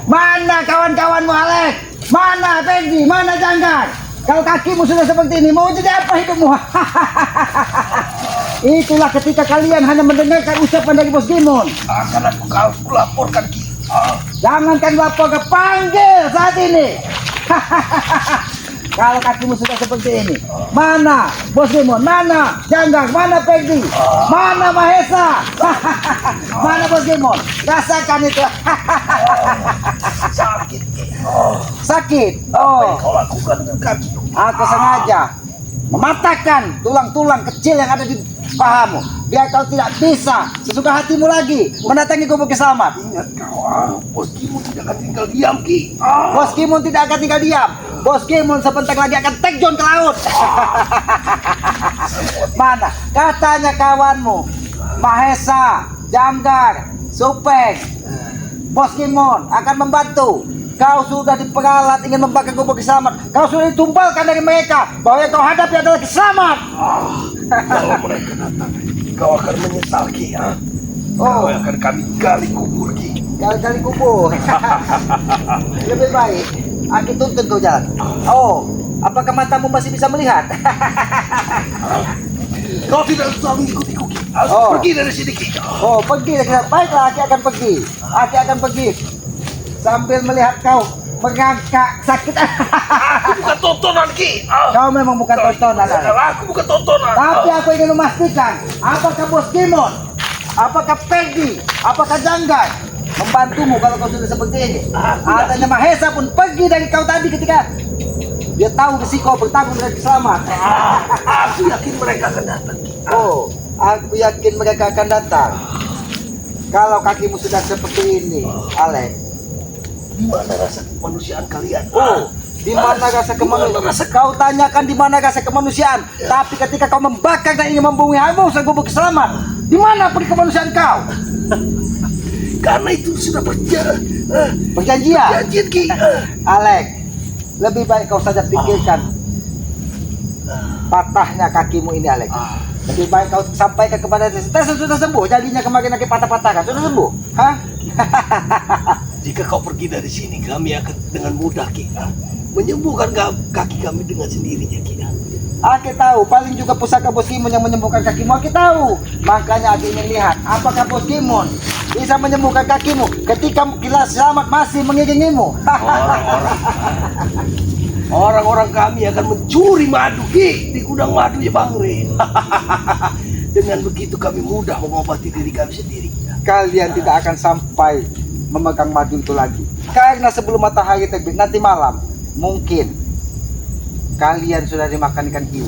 Mana kawan-kawanmu Alex? Mana Peggy? Mana Janggar? Kalau kakimu sudah seperti ini, mau jadi apa hidupmu? Itulah ketika kalian hanya mendengarkan ucapan dari Bos Gimon. Akan aku laporkan Ki. Jangankan lapor, ke panggil saat ini. Kalau kakimu sudah seperti ini, mana Bos Gimon? Mana Janggar? Mana Peggy? Mana Mahesa? Mana Bos Gimon? Rasakan itu. Sakit Ki. Sakit. Apa yang kau lakukan dengan kaki? Aku sengaja mematahkan tulang-tulang kecil yang ada di pahamu, biar kau tidak bisa sesuka hatimu lagi mendatangi gubuk selamat. Ingat kau, Bos Gimon tidak akan tinggal diam Ki. Bos Gimon tidak akan tinggal diam. Bos Gimon sebentar lagi akan terjun ke laut. Mana katanya kawanmu Mahesa, Janggar, Supeng, Bos Gimon akan membantu. Kau sudah diperalat ingin membakar gubuk selamat. Kau sudah ditumbalkan dari mereka bahwa yang kau hadapi adalah Kiselamat. Kalau mereka datang, kau akan menyesal Ki. Kau akan kami gali kubur Ki. Gali kubur. Lebih baik aku tuntun kau jalan. Oh, apakah matamu masih bisa melihat? Kau tidak usah mengikuti Ki. Pergi dari sini Ki. Oh, pergi. Baiklah, aku akan pergi. Aku akan pergi sambil melihat kau mengangkat sakit. Aku bukan tontonan Ki. Kau memang bukan tontonan. Aku bukan tontonan. Tapi aku ingin memastikan, apakah Bos Gimon, apakah Peggy, apakah Janggar membantumu kalau kau sudah seperti ini? Adanya Mahesa pun pergi dari kau tadi ketika dia tahu risiko bertanggung dari Kiselamat. Aku yakin mereka akan datang. Oh, aku yakin mereka akan datang. Kalau kakimu sudah seperti ini, Alex. Di mana rasa kemanusiaan kalian? Di mana rasa kemanusiaan? Kau tanyakan di mana rasa kemanusiaan. Tapi ketika kau membakar dan ingin membunuh Hangus gubuk selamat, di mana peri kemanusiaan kau? Karena itu sudah Perjanjian. Ki. Alex, lebih baik kau saja pikirkan patahnya kakimu ini, Alex. Lebih baik kau sampaikan kepada Tessa sudah sembuh. Jadinya kemarin lagi patah-patahkan sudah sembuh. Hah? Jika kau pergi dari sini, kami akan dengan mudah Ki menyembuhkan kaki kami dengan sendirinya Ki. Aku tahu, paling juga pusaka Bos Gimon yang menyembuhkan kakimu. Aku tahu. Makanya aku ingin lihat apakah Bos Gimon bisa menyembuhkan kakimu ketika Kiselamat masih mengiringimu. Orang-orang kami akan mencuri madu Ki di gudang madu ya Bang Rin. Dengan begitu kami mudah mengobati diri kami sendiri. Kalian tidak akan sampai memegang madu itu lagi, karena sebelum matahari terbit nanti malam mungkin kalian sudah dimakan ikan hiu.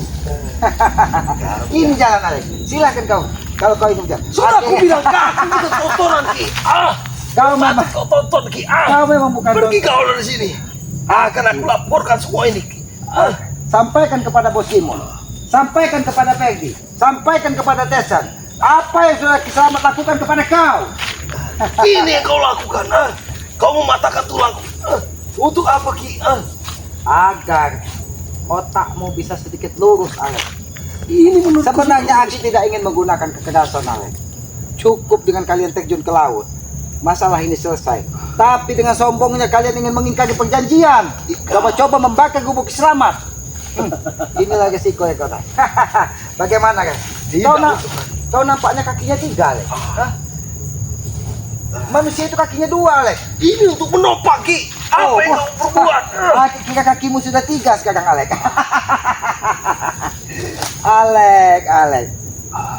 Ini jalan, Alex. Silahkan kau. Kalau kau ingin jalan. Sudah aku bilang aku bukan tontonan Ki. Kau memang kau tonton Ki. Kau memang bukan Pergi tonton. kau dari sini. Akan aku laporkan semua ini Ki. Sampaikan kepada Bos Gimon, sampaikan kepada Peggy, sampaikan kepada Tessa apa yang sudah Kiselamat lakukan kepada kau. Ini yang kau lakukan. Kau mematahkan tulangku. Untuk apa Ki? Agar otakmu bisa sedikit lurus, Alex. Ini menurut Sebenarnya aku tidak ingin menggunakan kekerasan, Alex. Cukup dengan kalian terjun ke laut, masalah ini selesai. Tapi dengan sombongnya kalian ingin mengingkari perjanjian, coba-coba membakar gubuk Kiselamat. Inilah resiko ya kau. Bagaimana kan? Kau nampaknya kakinya 3, Alex. Manusia itu kakinya 2, Alex. ini untuk menopang Ki. Apa yang kau perbuat? Kira kakimu sudah 3 sekarang, Alex. Alex.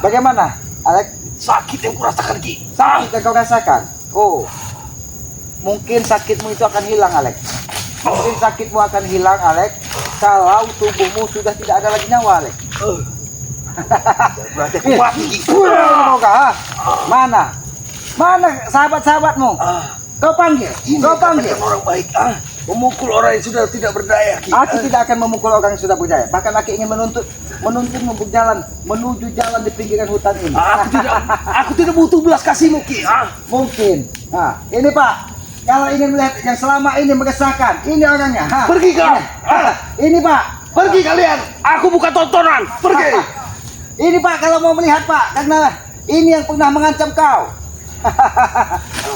Bagaimana, Alex? Sakit yang kurasakan Ki. Sakit yang kau rasakan? Oh, mungkin sakitmu itu akan hilang, Alex. Mungkin sakitmu akan hilang, Alex, kalau tubuhmu sudah tidak ada lagi nyawa, Alex. Berarti aku mati Ki. Mana sahabat-sahabatmu? Kau panggil. Kau panggil. Orang baik. Memukul orang yang sudah tidak berdaya Ki. Aku tidak akan memukul orang yang sudah berdaya. Bahkan aku ingin menuntutmu berjalan menuju jalan di pinggiran hutan ini. Aku tidak butuh belas kasihmu Ki. Mungkin. Nah, ini Pak. Kalau ingin melihat yang selama ini meresahkan, ini orangnya. Pergi kau. Ini Pak. Pergi kalian. Aku bukan tontonan. Pergi. Ini Pak, kalau mau melihat Pak, karena ini yang pernah mengancam kau.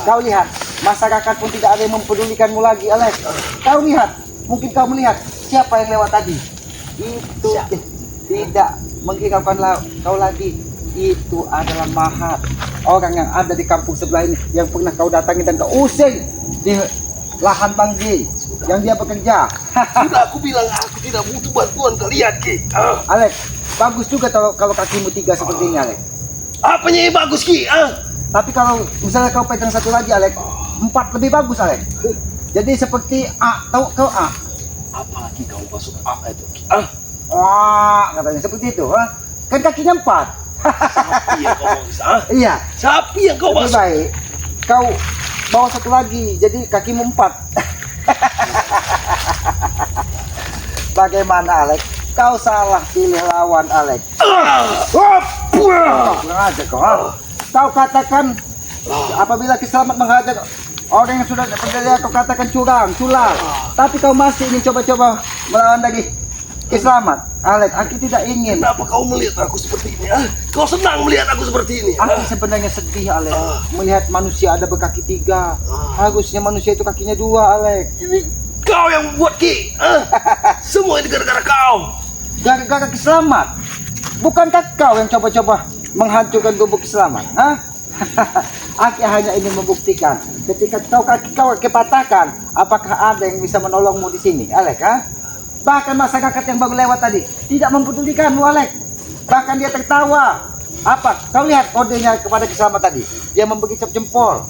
Kau lihat, masyarakat pun tidak ada yang mempedulikanmu lagi, Alex. Kau lihat, mungkin kau melihat siapa yang lewat tadi. Itu tidak menghiraukan kau lagi. Itu adalah Mahat, orang yang ada di kampung sebelah ini, yang pernah kau datangi dan kau using di lahan Bang G, yang dia bekerja. Sudah aku bilang aku tidak butuh bantuan kalian, Ki. Alex, bagus juga kalau kakimu 3 seperti ini, Alex. Apanya yang bagus, Ki? Tapi kalau misalnya kau pegang satu lagi, Alex, 4 lebih bagus, Alex. Jadi seperti A, tahu kau A? Apalagi kau masuk A itu, Ki? Wah, katanya seperti itu, ha? Kan kakinya 4. Sapi yang kau bisa? Iya, Sapi yang kau lebih masuk? baik kau bawa satu lagi, jadi kakimu 4. Bagaimana, Alex? Kau salah pilih lawan, Alex. Kurang aja kau, ha? Kau katakan apabila Kiselamat menghajar orang yang sudah berdaya, kau katakan curang, culas. Tapi kau masih ingin coba-coba melawan lagi Kiselamat. Alex, aku tidak ingin. Kenapa kau melihat aku seperti ini? Kau senang melihat aku seperti ini? Aku sebenarnya sedih, Alex, melihat manusia ada berkaki 3. Harusnya manusia itu kakinya 2, Alex. Ini kau yang buat, Ki. Semua ini gara-gara kau. Gara-gara Kiselamat. Bukankah kau yang coba-coba menghancurkan gubuk Kiselamat? Ha? Aku hanya ingin membuktikan ketika kaki kau kepatahkan, apakah ada yang bisa menolongmu di sini, Alex, ha? Bahkan masyarakat yang baru lewat tadi tidak mempedulikanmu, Alex. Bahkan dia tertawa. Apa? Kau lihat kodenya kepada Kiselamat tadi. Dia memberi cap jempol.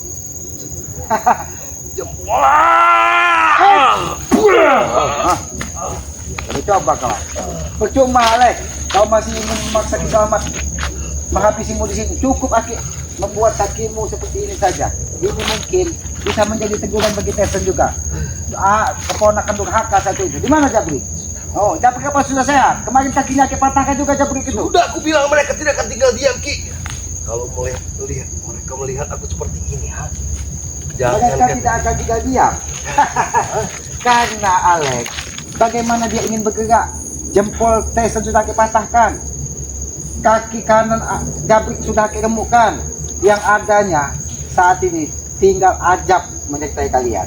Coba kau. Percuma, Alex. Kau masih ingin memaksa Kiselamat menghabisimu di sini. Cukup Aki membuat kakimu seperti ini saja. Ini mungkin bisa menjadi teguran bagi Tyson juga. Keponakan durhaka satu itu. Di mana Jabrik? Oh, Jabrik apa sudah sehat? Kemarin kakinya patahkan juga Jabrik itu. Sudah aku bilang mereka tidak akan tinggal diam, Ki. Kalau mereka melihat aku seperti ini, Mereka tidak akan tinggal diam. Karena Alex, bagaimana dia ingin bergerak? Jempol Tyson sudah dipatahkan. Kaki kanan Jabrik sudah diremukkan. Yang adanya saat ini tinggal Ajab menyertai kalian.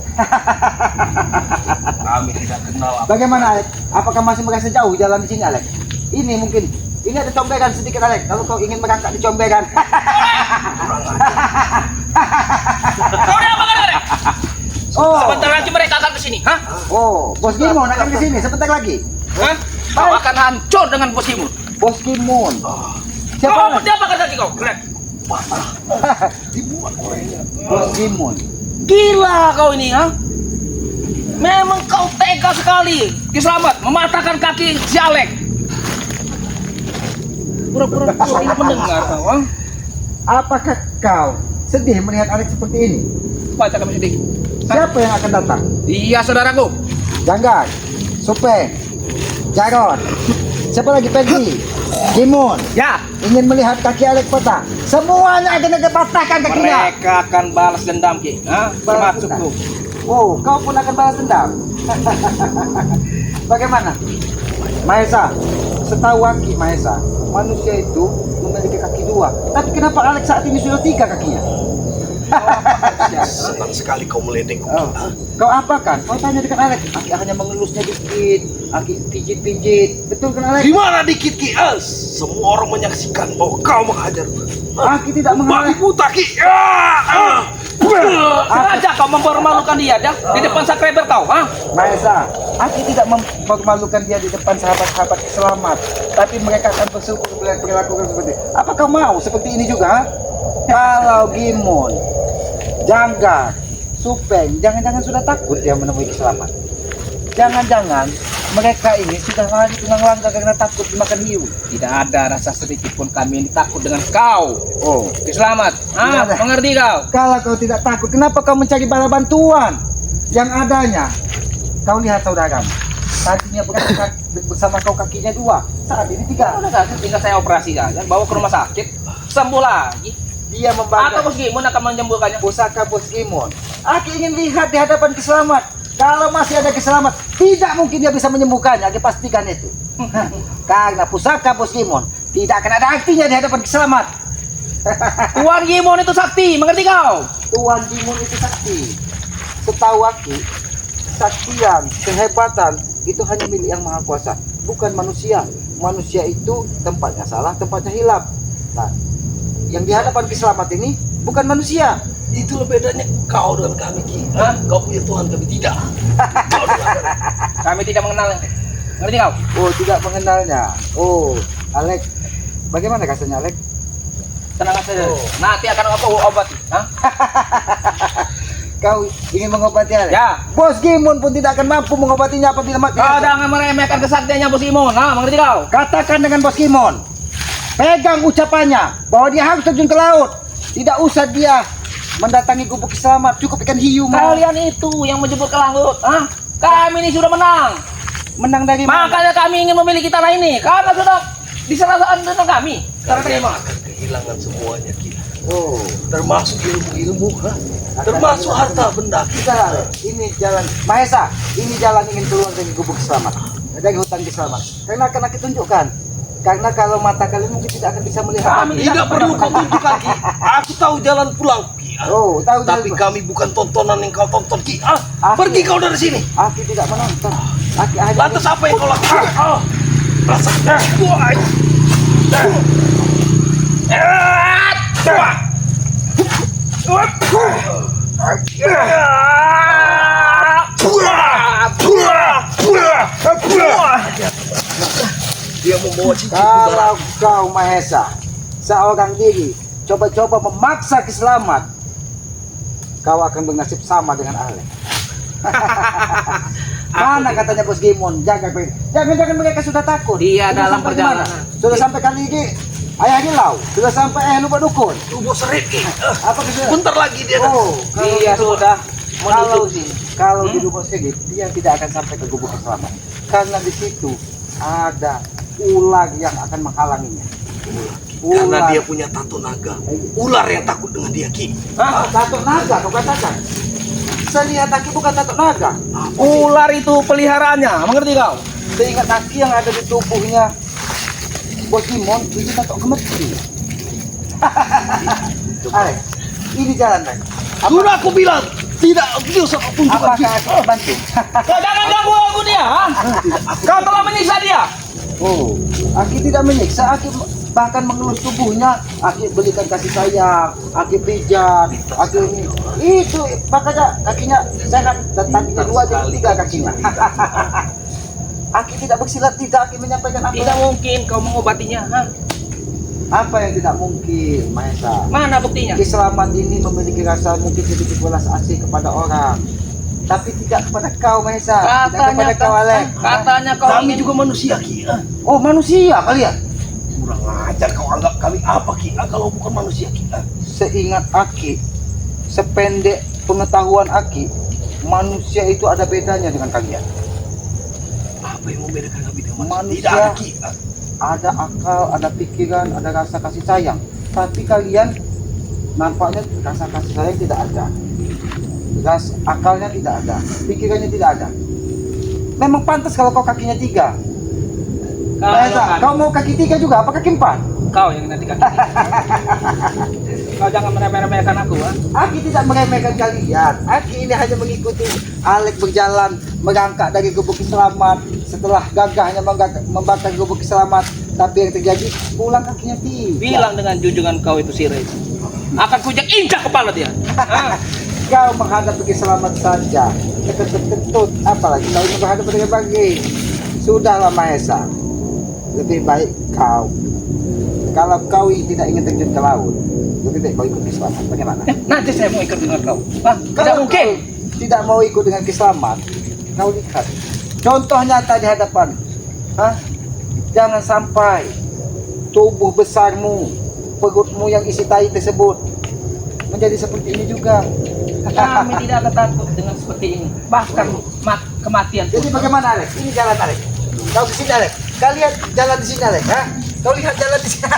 Kami tidak kenal apa. Bagaimana, Alex? Apakah masih merasa jauh jalan di sini, Alex? Ini mungkin. Ini ada comberan sedikit, Alex. Kalau kau ingin merangkak di comberan. Oh. Sebentar lagi mereka akan ke sini, hah? Oh, Bos Gimun akan ke sini sebentar lagi. Hah? Kau akan hancur dengan bos Imun. Bos Gimun. Siapa? Kau Alex? siapa kata kau? Keren. Dibuat orangnya. Bos Gimun. Gila kau ini, ha? Memang kau tega sekali. Kiselamat mematahkan kaki si Alex. Pura-pura tidak mendengar kau, ha? Apakah kau sedih melihat Alex seperti ini? Baca kami sedih. Siapa yang akan datang? Iya, saudaraku. Janggai, Supe, Jarod. Siapa lagi? Peggy, Gimun. Ya, Ingin melihat kaki Alex patah. Semuanya akan dipatahkan kakinya. mereka akan balas dendam, Ki. Ha? Balas Termasuk dendam. lu. Oh, kau pun akan balas dendam. Bagaimana? Mahesa, setahu Aki Mahesa, manusia itu memiliki kaki 2. Tapi kenapa Alex saat ini sudah 3 kakinya? Senang sekali kau meledek. Oh. Kau apa kan? Kau tanya dengan Alex. Aki hanya mengelusnya dikit. Aki pijit-pijit. Betul kan, Alex? Di mana dikit, Ki? Semua orang menyaksikan bahwa kau menghajar. Aki tidak Bagi menghalang. buta, Ki. Sengaja kau mempermalukan dia di depan subscriber kau, ha? Mahesa, Aki tidak mempermalukan dia di depan sahabat-sahabat selamat. Tapi mereka akan bersyukur melihat perilaku seperti ini. Apa kau mau seperti ini juga? Ha? Kalau Gimun, Jangga, Supeng, jangan-jangan sudah takut dia menemui Kiselamat. Jangan-jangan mereka ini sudah lari dengan langgar karena takut dimakan hiu. Tidak ada rasa sedikit pun kami ini takut dengan kau. Oh, Kiselamat, Tidak ada. mengerti kau? kalau kau tidak takut, kenapa kau mencari bala bantuan? Yang adanya, kau lihat saudaramu. Tadinya berangkat bersama kau kakinya 2, saat ini 3. Udah saja, tinggal saya operasi saja, bawa ke rumah sakit, sembuh lagi. Dia Atau membanggakan bos Gimun akan menyembuhkannya. pusaka Bos Gimun. Aki ingin lihat di hadapan Kiselamat. Kalau masih ada Kiselamat, tidak mungkin dia bisa menyembuhkannya. Aki pastikan itu. Karena pusaka Bos Gimun tidak akan ada artinya di hadapan Kiselamat. Tuan Gimon itu sakti, mengerti kau? Tuan Gimon itu sakti. Setahu Aki, kesaktian, kehebatan itu hanya milik yang maha kuasa, bukan manusia. Manusia itu tempatnya salah, tempatnya hilap. Nah, yang di hadapan Kiselamat ini bukan manusia. Itulah bedanya kau dengan kami, Ki. Hah? Kau punya Tuhan, kami tidak. Kau dengan kami. Kami tidak mengenal. Ngerti kau? Oh, tidak mengenalnya. Oh, Alek. Bagaimana kasarnya, Alek? Tenang saja. Oh. Nanti akan aku obati. Hah? Kau ingin mengobati Alek? Ya. Bos Gimon pun tidak akan mampu mengobatinya apabila mati. Kau jangan meremehkan kesaktiannya Bos Gimon. Nah, mengerti kau? Katakan dengan Bos Gimon. Pegang ucapannya bahwa dia harus terjun ke laut. Tidak usah dia mendatangi gubuk Kiselamat, cukup ikan hiu. Kalian itu yang menjemput ke laut. Hah? Kami ini sudah menang. Menang dari mana? Makanya kami ingin memiliki tanah ini. Karena sudah diserahkan dengan kami. Karena Kalian terima. akan kehilangan semuanya, Ki. Oh, Termasuk ilmu-ilmu, ha? Termasuk harta benda. kita ini jalan Mahesa, ini jalan ingin keluar dari gubuk Kiselamat, dari hutan Kiselamat. Karena akan aku tunjukkan. Karena kalau mata kalian mungkin tidak akan bisa melihat. Kami lagi. Tidak perlu kau tunjukkan, Ki. Aku tahu jalan pulang, Ki. Oh, tahu Tapi jalan. kami bukan tontonan yang kau tonton, Ki. Ah, Aku- pergi kau dari sini. Aku tidak menonton. Aku hanya Lantas apa yang kau lakukan? Ah, rasa. Wah. Dia membawa cincin Kalau kau Mahesa seorang diri coba-coba memaksa Kiselamat, kau akan bernasib sama dengan Alek. Mana katanya Bos Gimon, jangan mereka sudah takut. Dia Sudah dalam sampai di mana? perjalanan. Sudah sampai kali ini ayah Hilau, sudah sampai lupa dukun. Tuh bos Red, Ki. Apa gitu? Bentar lagi dia datang. Oh, Dia sudah kalau menuju sini. kalau di Lubuk Segit dia tidak akan sampai ke gubuk Kiselamat karena di situ ada ular yang akan menghalanginya. Karena dia punya tato naga. Ular yang takut dengan dia, Ki. Hah? Tato naga kau katakan? Saya lihat Aki bukan tato naga. Ular itu peliharaannya, mengerti kau? Seingat Aki yang ada di tubuhnya Bos Gimon itu tato gemeter. Alek, ini jalan Alek. Sudah aku bilang, tidak bisa kau tunjukkan, Apakah Ki. aku bantu? Kau jangan ganggu aku dia, ha? Kau telah menyiksa dia. Oh, Aki tidak menyiksa, Aki bahkan mengelus tubuhnya. Aki belikan kasih sayang, Aki pijat, Aki ini. Itu makanya kakinya sehat dan kakinya dua jadi tiga kakinya. Aki tidak bersilat tidak, Aki menyampaikan apa? Tidak mungkin kau mengobatinya, ha? Apa yang tidak mungkin, Mahesa? Mana buktinya? Kiselamat ini memiliki rasa mungkin sedikit belas asih kepada orang, tapi tidak kepada kau, Mahesa. Tidak kepada kau, Alek. Katanya kau Kami ingin juga manusia, Ki. Ah, Oh, manusia kalian? kurang ajar kau anggap kami apa, Ki? Ah, kalau bukan manusia, Ki. Ah, Seingat Aki, sependek pengetahuan Aki, manusia itu ada bedanya dengan kalian. apa yang membedakan kami dengan manusia? Manusia. Tidak ada, Ki. Ah, Ada akal, ada pikiran, ada rasa kasih sayang. Tapi kalian nampaknya rasa kasih sayang tidak ada. Akalnya tidak ada, pikirannya tidak ada. Memang pantas kalau kau kakinya tiga. Mahesa, kau mau kaki tiga juga? Apa kaki empat? Kau yang nanti kaki. Kau jangan meremeh-remehkan aku, ha? Aki tidak meremehkan kalian. Aki ini hanya mengikuti Alek berjalan mengangkat dari gubuk Kiselamat. Setelah gagahnya membakar gubuk Kiselamat, tapi yang terjadi pulang kakinya tiga. Bilang dengan junjungan kau itu Sire. Akan kujak injak kepala dia. Ha? Kau menghadap Kiselamat saja, kentut apalagi kau ingin menghadap dengan bagi. Sudahlah Mahesa, lebih baik kau. Kalau kau tidak ingin terjun ke laut, lebih baik kau ikut Kiselamat. Bagaimana? Nanti saya mau ikut dengan kau. Ha? Tidak Kalau mungkin. kau tidak mau ikut dengan Kiselamat, kau lihat contoh nyata di hadapan. Hah? Jangan sampai tubuh besarmu, perutmu yang isi tai tersebut menjadi seperti ini juga. Kami tidak akan takut dengan seperti ini. Bahkan kematian pun. Jadi bagaimana Alek? Ini jalan Alek. Kau di sini Alek. Kalian jalan di sini Alek. Hah? Kau lihat jalan di sini.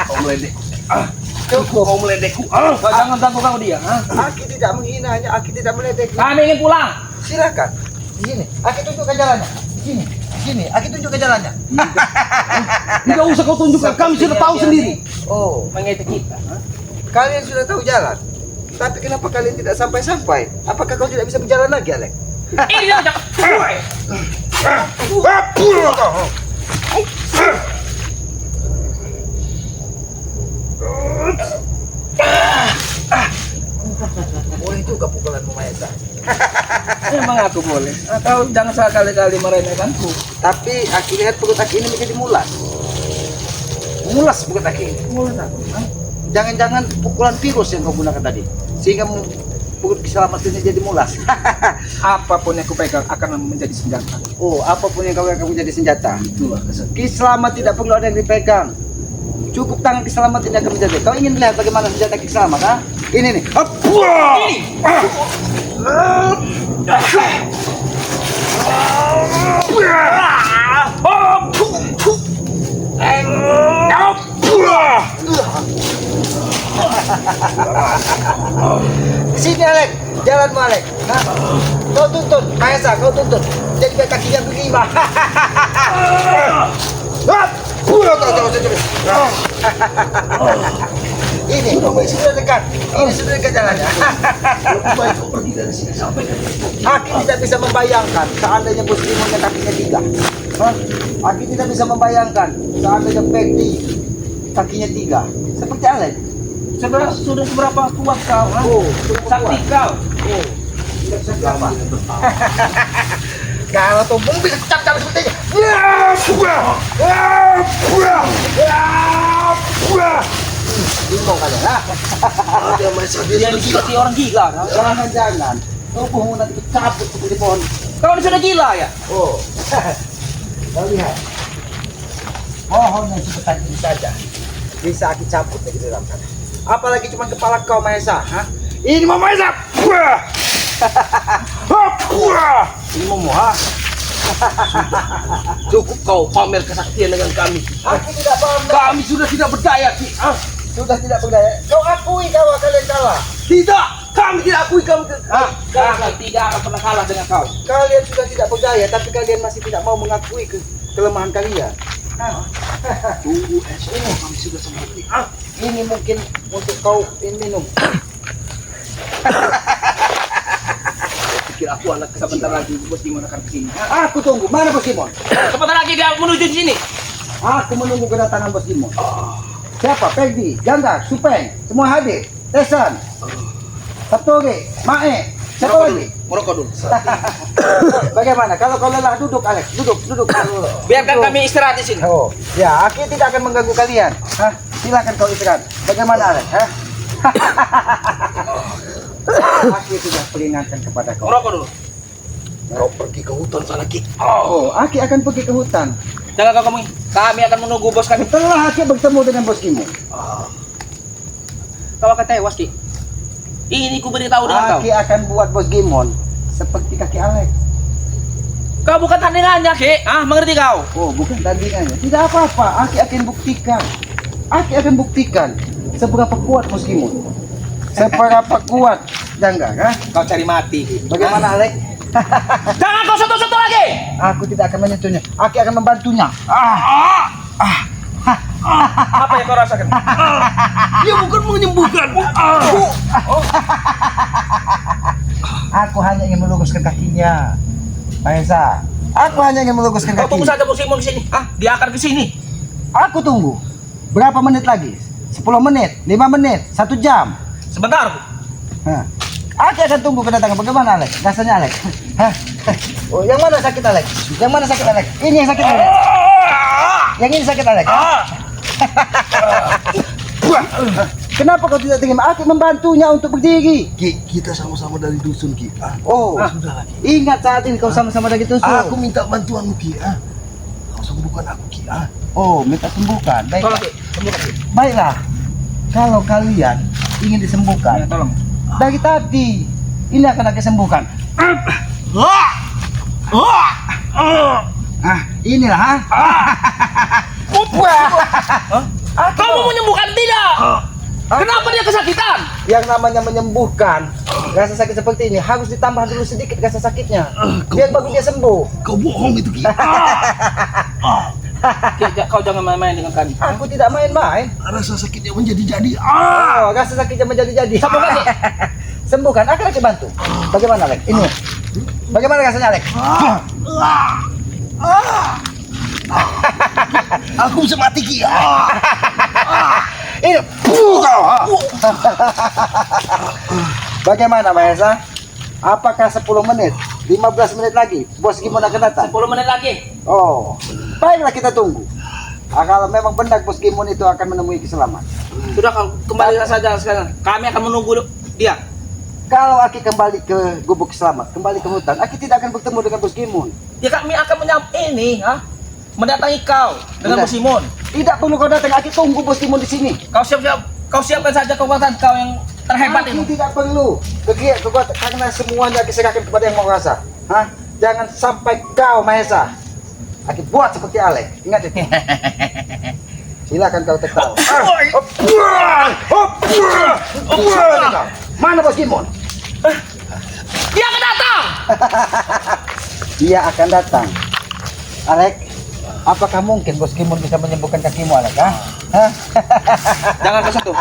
kau meledek. Ah, kau meledekku. Ah, Kau jangan ganggu kau dia. Ha? Aki tidak menghinanya, Aki tidak meledek. Kami ingin pulang. Silakan. Di sini. Aki tunjukkan jalannya. Di sini. sini. Aki tunjuk ke jalannya. Tidak usah kau tunjukkan, kami sudah tahu sendiri. Oh, Mengerti kita. kalian sudah tahu jalan. Tapi kenapa kalian tidak sampai-sampai? Apakah kau tidak bisa berjalan lagi, Alek? Ini dia jangan. Boleh juga pukulanmu, Maesa. Memang aku boleh. Atau jangan sekali-kali meremehkanku. Tapi Aki lihat perut Aki ini menjadi mulas. Mulas perut Aki ini. Mulut aku. Jangan-jangan pukulan virus yang kau gunakan tadi. Sehingga perut keselamatannya jadi mulas. Apapun yang kupegang akan menjadi senjata. Oh, apapun yang kau akan menjadi senjata. Itulah kesenangan. Kiselamat tidak perlu ada yang dipegang. Cukup tangan Kiselamat tidak akan menjadi. Kau ingin melihat bagaimana senjata Kiselamat, ha? Ini nih. Sini, Alek. Jalanmu, Alek. Hah? Kau tuntun, Maesa, kau tuntun. Jadi biar kakinya berlima. Ini sudah dekat. Ini sudah dekat jalannya. Lebih baik kau pergi dari sini sampai ke Aki tidak bisa membayangkan seandainya Bos Limonnya kakinya 3. Hah? Aki tidak bisa membayangkan seandainya Peggy kakinya 3. Seperti Alek. Sudah seberapa kuat kau? Ha? Oh, Sakti kau. Oh, tidak bisa apa? Kalau tumbung bisa cap-cap seperti ini. Bingung kalian, ha? Ada Maesa, dia Dia sudah gila. seperti orang gila. Ha? Jangan-jangan tubuhmu nanti dicabut seperti pohon. Kau ini sudah gila ya? Oh, kau lihat. Pohon yang sebesar ini saja bisa Aki cabut dari dalam sana. Apalagi cuma kepala kau, Maesa, ha? Ini mau Maesa. Ini mau ha? Cukup kau pamer kesaktian dengan kami. Aki tidak paham. Kami sudah tidak berdaya, Ki. Sudah tidak berdaya. Kau akui kalau kalian kalah. Tidak, kami tidak akui kamu. Kami tidak akan pernah kalah dengan kau. Kalian sudah tidak berdaya, tapi kalian masih tidak mau mengakui kelemahan kalian. Tunggu esok kami sudah sembuh. Ini mungkin untuk kau minum. Pikir aku anak Sebentar lagi Bos Dimon akan kesini. Aku tunggu. Mana Bos Dimon? Sebentar lagi dia menuju di sini. Aku menunggu kedatangan Bos Dimon. Siapa? Peggy, Jangga, Supeng, semua hadir. Tesan, Satori, Mae, siapa lagi? Merokok dulu. Bagaimana? Kalau kau lelah duduk, Alex. Duduk. Biarkan Duduk. kami istirahat di sini. Oh, ya, Aki tidak akan mengganggu kalian. Hah? Silakan kau istirahat. Bagaimana, Alex? Hah? Aki sudah peringatkan kepada kau. Merokok dulu. Kau pergi ke hutan sana, Ki. Oh, Aki akan pergi ke hutan. Jangan kau ngomong. Kami akan menunggu bos kami. Setelah Aki bertemu dengan bos Kimo, Kau akan tewas, Ki. Ini ku beritahu dengan kau. Aki akan buat bos Gimon seperti kaki Alex. Kau bukan tandingannya, Ki. Mengerti kau? Oh, bukan tandingannya. Tidak apa-apa. Aki akan buktikan. Aki akan buktikan seberapa kuat bos Gimon. Seberapa kuat Jangga, ha? Kau cari mati, Ki. Bagaimana, Alex? Jangan kau sentuh-sentuh lagi. Aku tidak akan menyentuhnya. Aki akan membantunya. Apa yang kau rasakan? Dia bukan menyembuhkan. Aku hanya ingin meluruskan kakinya. Maesa, aku hanya ingin meluruskan Kau tunggu kakinya. saja bos Simon di sini. Dia akan ke sini. Aku tunggu. Berapa menit lagi? 10 menit, 5 menit, 1 jam. Sebentar. Hah. Aku akan tunggu kedatangan. Bagaimana, Alex? Rasanya, Alex? Hah? Oh, yang mana sakit, Alex? Yang mana sakit, Alex? Ini yang sakit, Alex. Yang ini sakit, Alex. Kenapa kau tidak terima? Aku membantunya untuk berdiri. Ki, kita sama-sama dari dusun, Ki. Oh, Sudah, Ki. ingat saat ini kau sama-sama dari tusuk. Aku minta bantuanmu, Ki. Kau sembuhkan aku, Ki. Oh, minta sembuhkan. Baik. Tolong, Ki. Sembuhkan, Ki. Baiklah. Kalau kalian ingin disembuhkan, Tolong. dari tadi ini akan aku sembuhkan. Inilah, ha? Kamu menyembuhkan tidak? Kenapa dia kesakitan? Yang namanya menyembuhkan Rasa sakit seperti ini harus ditambah dulu sedikit rasa sakitnya. Biar baru dia sembuh. Kau bohong itu Ki. Ki, kau jangan main-main dengan kami. Aku tidak main-main. Rasa sakitnya menjadi-jadi. Oh, rasa sakitnya menjadi-jadi. Sembuhkan, Ki. Sembuhkan, akan aku bantu. Bagaimana, Lek? Ini. Bagaimana rasanya, Lek? Aku bisa mati Ki. Ini. Bagaimana, Mahesa? Apakah 10 menit? 15 menit lagi? Bos Gimon akan datang? 10 menit lagi. Oh, baiklah kita tunggu. Kalau memang benar Bos Gimon itu akan menemui keselamatan. Sudah, kau kembali saja sekarang. Kami akan menunggu dia. Kalau Aki kembali ke gubuk selamat, kembali ke hutan, Aki tidak akan bertemu dengan Bos Gimon. Ya kami akan mendatangi kau dengan Benar. Bos Simon. Tidak perlu kau datang, Aki tunggu Bos Gimon di sini. Kau siapkan saja kekuatan kau yang terhebat Aki itu. tidak perlu kekuatan karena semuanya Aki serahkan kepada Yang Maha Kuasa. Hah? Jangan sampai kau Mahesa. Aki buat seperti Alek. Ingat itu. Silakan kau tertawa. Mana Bos Gimon? Dia akan datang. Dia akan datang. Alek, apakah mungkin Bos Gimon bisa menyembuhkan kakimu, Alek? Hah? Jangan ke satu.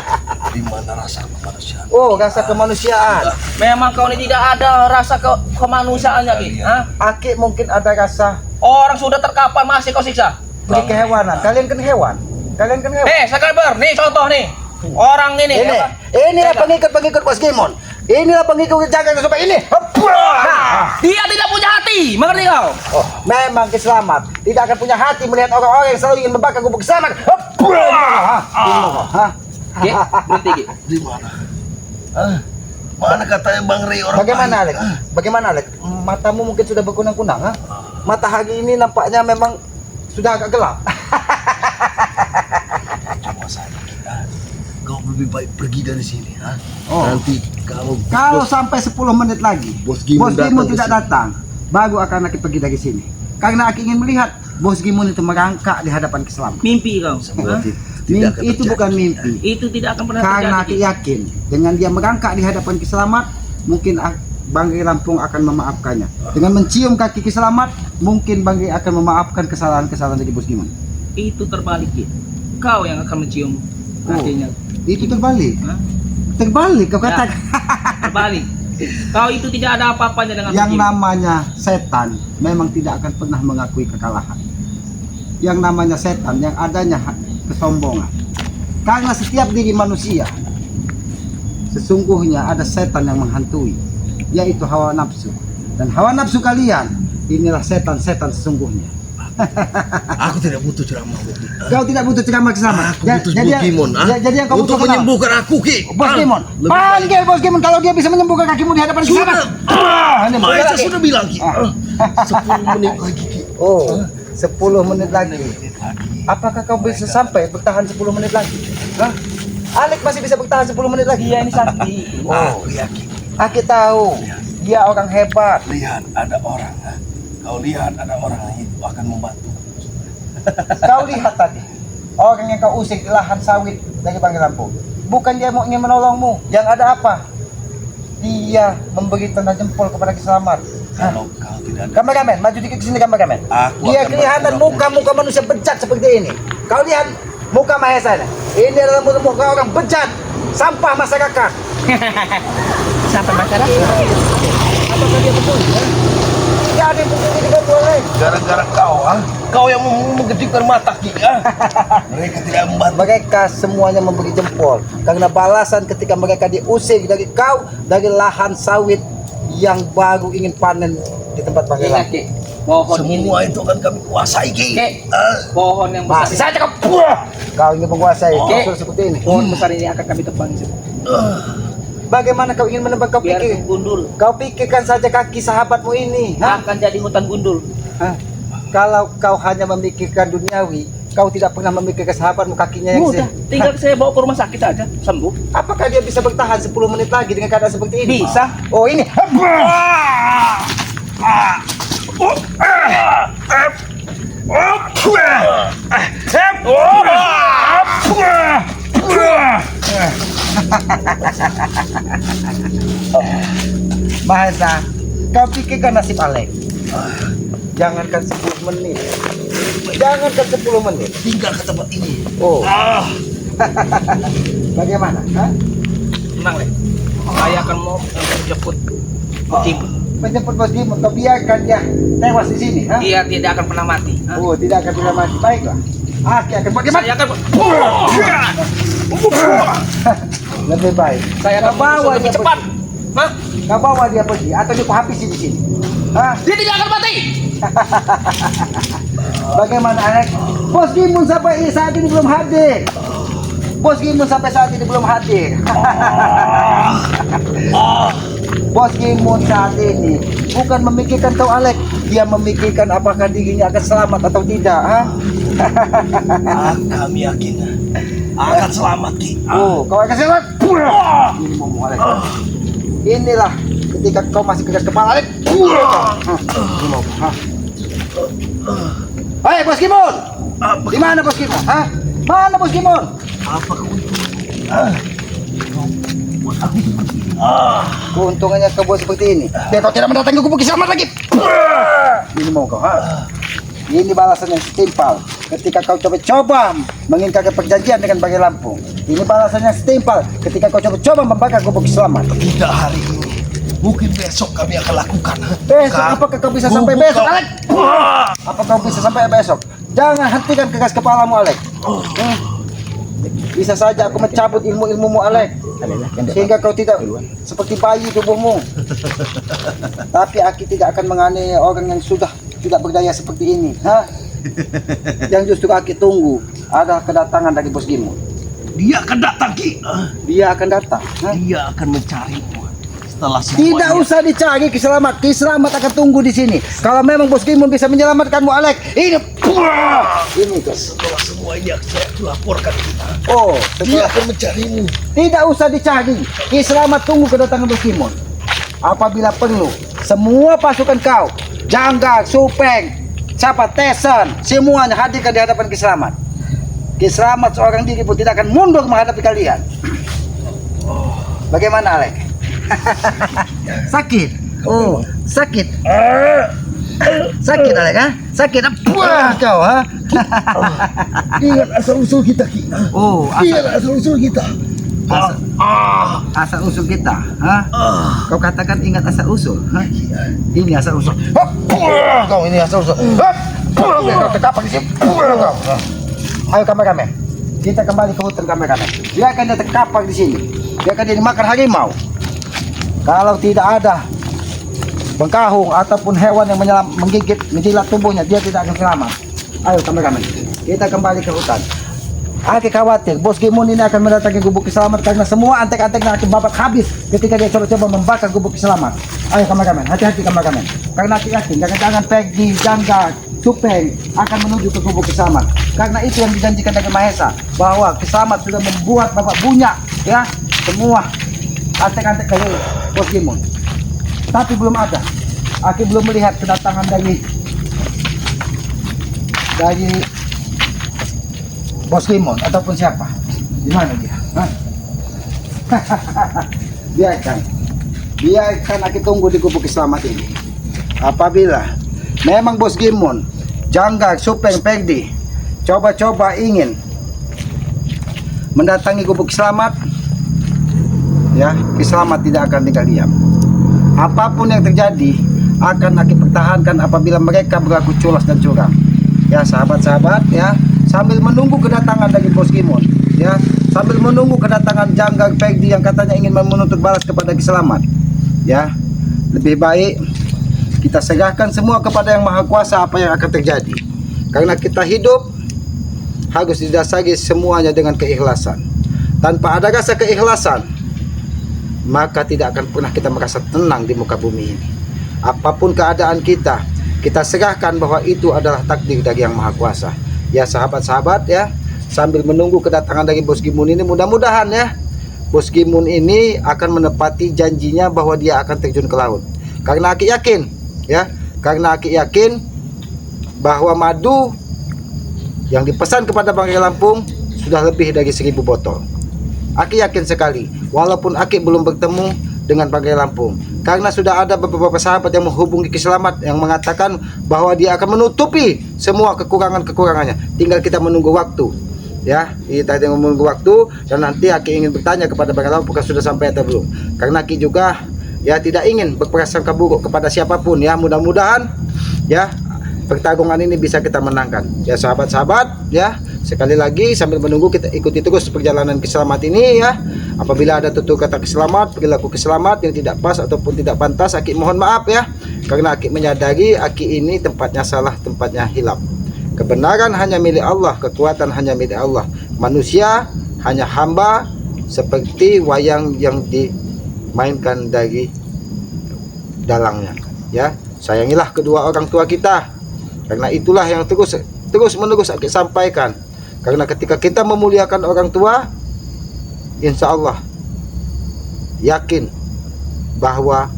Di mana rasa kemanusiaan? Oh, rasa kemanusiaan. Memang kau ini tidak ada rasa kemanusiaannya, Ki. Hah? Aki mungkin ada rasa Orang sudah terkapar masih kau siksa. beri kehewanan. Kalian kan hewan. Kalian kan hewan. Sabar, nih contoh nih. Orang ini. Ini, inilah pengikut-pengikut Bos Gimon. Inilah pengikut jaga supaya ini. Dia tidak punya hati, mengerti kau? Oh, memang keselamat tidak akan punya hati melihat orang-orang yang selalu ingin membakar gubuk selamat. Ki, berhenti, Ki. Di mana? Mana katanya Bang Rey orang Bagaimana, baik? Alek? Bagaimana, Alek? Matamu mungkin sudah berkunang-kunang, ha? Matahari ini nampaknya memang sudah agak gelap. Cuma saja kita. Kau lebih baik pergi dari sini, ha? Oh. Nanti kalau Kalau sampai 10 menit lagi Bos Gimon datang ke tidak sini. datang, baru akan Aki pergi dari sini. Karena Aki ingin melihat Bos Gimon itu merangkak di hadapan keselamatan. Mimpi kau. semua Hah? tidak akan Itu terjadi. bukan mimpi. Itu tidak akan pernah Karena terjadi. Aki yakin dengan dia merangkak di hadapan keselamat, mungkin Bang Rey Lampung akan memaafkannya. Dengan mencium kaki keselamat, mungkin Bang Rey akan memaafkan kesalahan-kesalahan dari Bos Gimon. Itu terbalik, Ki. Kau yang akan mencium kakinya. Itu terbalik. Hah? Terbalik kau Ya. katakan. Terbalik. Kau itu tidak ada apa-apanya dengan Yang Bos Simon. namanya setan memang tidak akan pernah mengakui kekalahan. Yang namanya setan yang adanya kesombongan. Karena setiap diri manusia sesungguhnya ada setan yang menghantui, yaitu hawa nafsu. Dan hawa nafsu kalian inilah setan-setan sesungguhnya. Aku tidak butuh ceramah Bos. Kau tidak butuh ceramah kesama. Aku butuh Bos Gimon, ha? Jadi yang kau Untuk butuh kenal. menyembuhkan aku, Ki. Bos Gimon. Lebih baik. Panggil Bos Gimon kalau dia bisa menyembuhkan kakimu di hadapan Sudah. kesama. Ini boleh Maesa lagi. sudah bilang, Ki. 10 menit lagi, Ki. Oh, 10 menit lagi. Menit lagi. Apakah kau bisa sampai bertahan 10 menit lagi? Hah? Alek masih bisa bertahan 10 menit lagi? Dia ini sakti. Aku yakin. Aki tahu. Dia orang hebat. Lihat ada orang, ha? Kau lihat ada orang itu akan membantu. Kau lihat tadi. Orang yang kau usik di lahan sawit dari Bang Rey Lampung. Bukan dia mau ingin menolongmu. Yang ada apa? Dia memberi tanda jempol kepada keselamat. Kalau kau tidak ada, Kameramen, maju dikit ke sini kameramen. Aku Dia akan kelihatan berpura-pura. muka-muka manusia bejat seperti ini. Kau lihat muka Mahesa ini. Ini adalah muka orang bejat. Sampah masyarakat. Sampai masyarakat. Apakah dia betul? Ya? Tidak ada yang betul tidak boleh. gara-gara kau, ha? Kau yang menggedikkan mata, Ki, ha? Mereka tidak membantu. Mereka semuanya memberi jempol karena balasan ketika mereka diusir dari kau dari lahan sawit yang baru ingin panen di tempat Bang Rey Ingat, Lampung. Ki. Pohon ini. Semua itu akan kami kuasai, Ki. Ki. Pohon yang Masih besar. saja kau ingin menguasai Oh. usul seperti ini. Pohon besar ini akan kami tebang. Bagaimana kau ingin menebak? Kau Biar pikir? gundul. Kau pikirkan saja kaki sahabatmu ini. Hah? Akan jadi hutan gundul. Hah? Kalau kau hanya memikirkan duniawi, kau tidak pernah memikirkan sahabatmu kakinya yang Mudah. Tinggal saya bawa ke rumah sakit aja. Sembuh. Apakah dia bisa bertahan 10 menit lagi dengan keadaan seperti ini? Bisa. Oh ini. Mahesa, kau pikirkan nasib Alek. Jangankan 10 menit. Jangankan 10 menit. Tinggal ke tempat ini. Oh, Ah, bagaimana? Hah? Tenang, Lek. Saya akan mau menjemput Kim. Menjemput Bos Gimun, kau biarkan dia tewas di sini. Hah? Dia tidak akan pernah mati. Hah? Oh, tidak akan pernah mati. Baiklah. Aki akan bagaimana? Saya akan Lebih baik. saya akan Kau bawa menyusul lebih dia cepat. pergi. Hah? Kau bawa dia pergi atau dia kau habisi di sini. Hah? Dia tidak akan mati. Bagaimana Alek? Bos Gimun sampai saat ini belum hadir. Bos Gimun sampai saat ini belum hadir. Bos Gimun saat ini bukan memikirkan kau Alek, dia memikirkan apakah dirinya akan selamat atau tidak. Ha? kami yakin akan selamat Ki. Oh, kau akan selamat. Ini mau Alek. Inilah ketika kau masih keras kepala Alek. Ini mau. Hei Bos Gimun, di mana Bos Gimun? Hah? Mana Bos Gimun? Apa keuntungannya? Buat aku seperti ini. Keuntungannya kau buat seperti ini. Biar kau tidak mendatangi gubuk selamat lagi. Ini mau kau, ha? Ini balasan yang setimpal. Ketika kau coba-coba mengingkari perjanjian dengan Bagi Lampung. Ini balasan yang setimpal. Ketika kau coba-coba membakar gubuk selamat. Tidak hari ini. Mungkin besok kami akan lakukan. Besok, apakah kau bisa sampai Gubuk besok, kau- Alek? Apa kau bisa sampai besok? Jangan hentikan keras kepalamu, Alek. Bisa saja aku mencabut ilmu-ilmumu, Alek. Sehingga kau tidak seperti bayi tubuhmu. Tapi Aki tidak akan menganiaya orang yang sudah tidak berdaya seperti ini. Ha? Yang justru Aki tunggu adalah kedatangan dari Bos Gimun. Dia akan datang Ki. Dia akan datang. Ha? Dia akan mencarimu. Setelah Tidak semuanya. usah dicari Kiselamat. Kiselamat akan tunggu di sini. Kalau memang Bos Gimun bisa menyelamatkanmu, Alek. Ini. Ini guys. Setelah semua ini saya laporkan kita. Oh, Dia setelah akan mencarimu. tidak usah dicari. Kiselamat tunggu kedatangan Bos Gimun. Apabila perlu, semua pasukan kau, Jangga, Supeng, siapa Tesen, semuanya hadirkan di hadapan Kiselamat. Kiselamat seorang diri pun tidak akan mundur menghadapi kalian. Bagaimana, Alek? Sakit. Oh, sakit. Sakit, Alek, ha? Sakit. Apa kau, ha? Ingat asal usul kita Ki. Oh, Ingat asal usul kita. asal usul kita, ha? Kau katakan ingat asal usul, ha? Ini asal usul. Kau ini asal usul. Kau terkapak di sini. Ayo kameramen, kita kembali ke hutan kameramen. Biarkan dia terkapak di sini. Biarkan dia dimakan harimau. Kalau tidak ada bengkahung ataupun hewan yang menggigit, menjilat tubuhnya, dia tidak akan selamat. Ayo kameramen, kita kembali ke hutan. Aki khawatir Bos Gimun ini akan mendatangi gubuk selamat karena semua antek-anteknya akan babat habis ketika dia coba-coba membakar gubuk selamat. Ayo kameramen, hati-hati kameramen. Karena Aki yakin jangan-jangan Peggy, Jangga, Supeng akan menuju ke gubuk selamat. Karena itu yang dijanjikan dari Mahesa, bahwa Kiselamat sudah membuat babak bunyak ya semua antek-antek dari Bos Gimun. Tapi belum ada. Aki belum melihat kedatangan dari Bos Gimun ataupun siapa. Di mana dia? Hah? Biarkan Aki tunggu di gubuk selamat ini. Apabila memang Bos Gimun, Jangga, Supeng, Pegdi coba-coba ingin mendatangi gubuk selamat, ya, Kiselamat tidak akan tinggal diam. Apapun yang terjadi akan Aki pertahankan apabila mereka berlaku culas dan curang. Ya sahabat-sahabat, ya, sambil menunggu kedatangan dari Bos Gimun, ya, sambil menunggu kedatangan Jangga, Pegdi yang katanya ingin menuntut balas kepada Kiselamat, ya, lebih baik kita serahkan semua kepada Yang Maha Kuasa apa yang akan terjadi. Karena kita hidup harus didasari semuanya dengan keikhlasan. Tanpa ada rasa keikhlasan, maka tidak akan pernah kita merasa tenang di muka bumi ini. Apapun keadaan kita serahkan bahwa itu adalah takdir dari Yang Maha Kuasa. Ya sahabat-sahabat, ya, sambil menunggu kedatangan dari Bos Gimun ini, mudah-mudahan ya Bos Gimun ini akan menepati janjinya bahwa dia akan terjun ke laut. Karena Aki yakin, ya, karena Aki yakin bahwa madu yang dipesan kepada Bagi Lampung sudah lebih dari 1000 botol. Aki yakin sekali, walaupun Aki belum bertemu dengan Bangkai Lampung, karena sudah ada beberapa sahabat yang menghubungi Ki Selamat yang mengatakan bahwa dia akan menutupi semua kekurangannya. Tinggal kita menunggu waktu, ya. Kita tinggal menunggu waktu, dan nanti Aki ingin bertanya kepada Bangkai Lampung sudah sampai atau belum. Karena Aki juga ya tidak ingin berprasangka buruk kepada siapapun, ya. Mudah-mudahan ya pertarungan ini bisa kita menangkan, ya sahabat-sahabat, ya. Sekali lagi sambil menunggu, kita ikuti terus perjalanan Ki Selamat ini, ya. Apabila ada tutur kata Ki Selamat, perilaku Ki Selamat yang tidak pas ataupun tidak pantas, Aki mohon maaf, ya. Karena Aki menyadari Aki ini tempatnya salah, tempatnya hilap. Kebenaran hanya milik Allah, kekuatan hanya milik Allah. Manusia hanya hamba seperti wayang yang dimainkan dari dalangnya, ya. Sayangilah kedua orang tua kita, karena itulah yang terus menerus Aki sampaikan. Karena ketika kita memuliakan orang tua, insya Allah yakin bahwa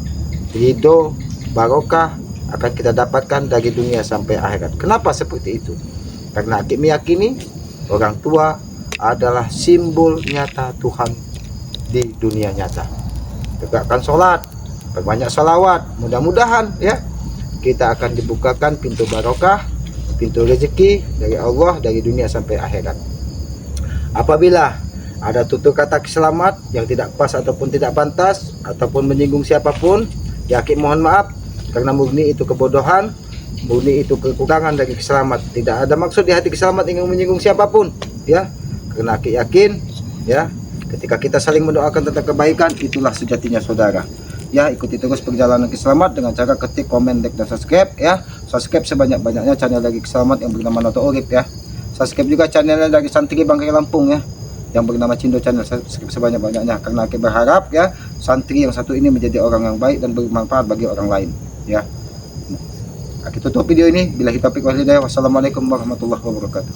ridho barokah akan kita dapatkan dari dunia sampai akhirat. Kenapa seperti itu? Karena Aki meyakini orang tua adalah simbol nyata Tuhan di dunia nyata. Tegakkan sholat, berbanyak salawat, mudah-mudahan ya kita akan dibukakan pintu barokah, pintu rezeki dari Allah dari dunia sampai akhirat. Apabila ada tutur kata Ki Selamat yang tidak pas ataupun tidak pantas ataupun menyinggung siapapun, ya Aki mohon maaf, karena murni itu kebodohan, murni itu kekurangan dari Ki Selamat. Tidak ada maksud di hati Ki Selamat ingin menyinggung siapapun, ya. Karena Aki yakin, ya, ketika kita saling mendoakan tentang kebaikan, itulah sejatinya saudara. Ya, ikuti terus perjalanan Ki Selamat dengan cara ketik, komen, like, dan subscribe, ya. Subscribe sebanyak-banyaknya channel dari Ki Selamat yang bernama Noto Urip, ya. Subscribe juga channelnya dari Santri Bangkai Lampung, ya, yang bernama Cindo Channel. Subscribe sebanyak-banyaknya karena Aki berharap, ya, santri yang satu ini menjadi orang yang baik dan bermanfaat bagi orang lain, ya. Aki tutup video ini. Billahi taufiq wal hidayah. Wassalamualaikum warahmatullahi wabarakatuh.